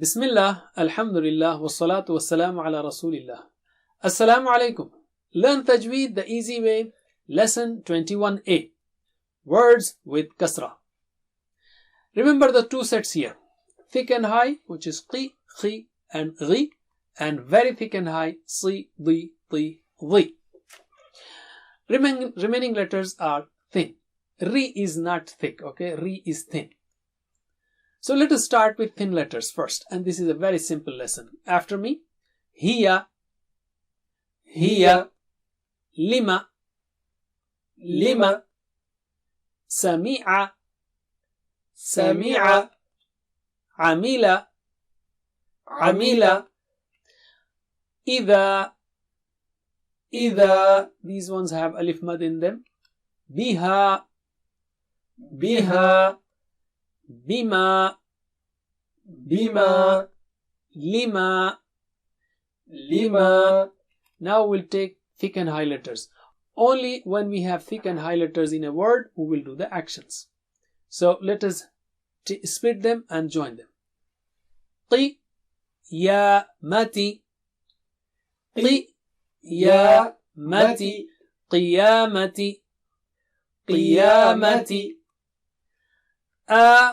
Bismillah, Alhamdulillah, wassalatu wassalamu ala Rasulillah. Assalamu alaikum. Learn Tajweed the easy way. Lesson 21a. Words with kasra. Remember the two sets here. Thick and high, which is qi, khi, and ghi, and very thick and high, si, di, ti, di. Remaining letters are thin. Ri is not thick, okay? Ri is thin. So let us start with thin letters first, and this is a very simple lesson. After me, hiya, hiya, lima, lima, sami'a, sami'a, amila, amila, idha, idha, these ones have alif mad in them, biha, biha, bima, bima, lima, lima. Now we'll take thick and high letters. Only when we have thick and high letters in a word, we will do the actions. So let us split them and join them. Qi, ya, mati, qi, ya, mati, qiyamati, qiyamati, akhirati,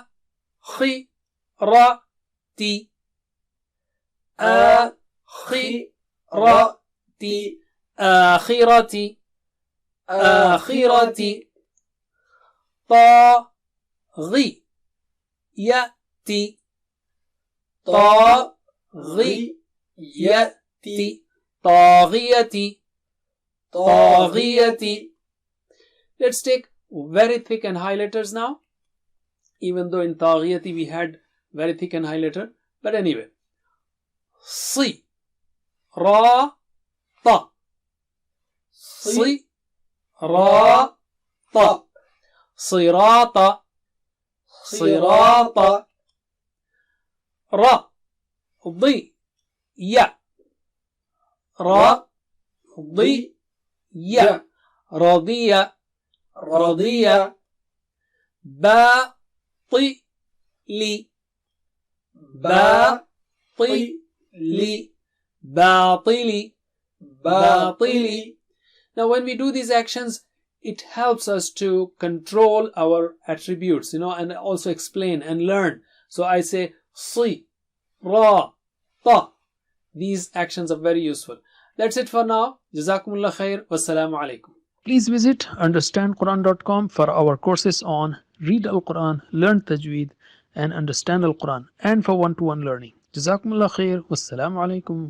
akhirati, akhirati, akhirati, taghiyati, taghiyati, taghiyati, taghiyati. Let's take very thick and high letters now. Even though in taghiyati we had very thick and high letter, but anyway, si, ra, ta, si, ra, ta, sirata, sirata, ra, di, ya, ra, di, ya, radiya, radiya, ba, li, batili, batili, batili. Now when we do these actions, it helps us to control our attributes, and also explain and learn. So I say si, ra, ta. These actions are very useful. That's it for now. Jazakumullah khair. Wassalamu alaikum. Please visit understandquran.com for our courses on Read Al-Quran, Learn Tajweed, and Understand Al-Quran, and for one-to-one learning. Jazakumullah khair. Wassalamu alaikum.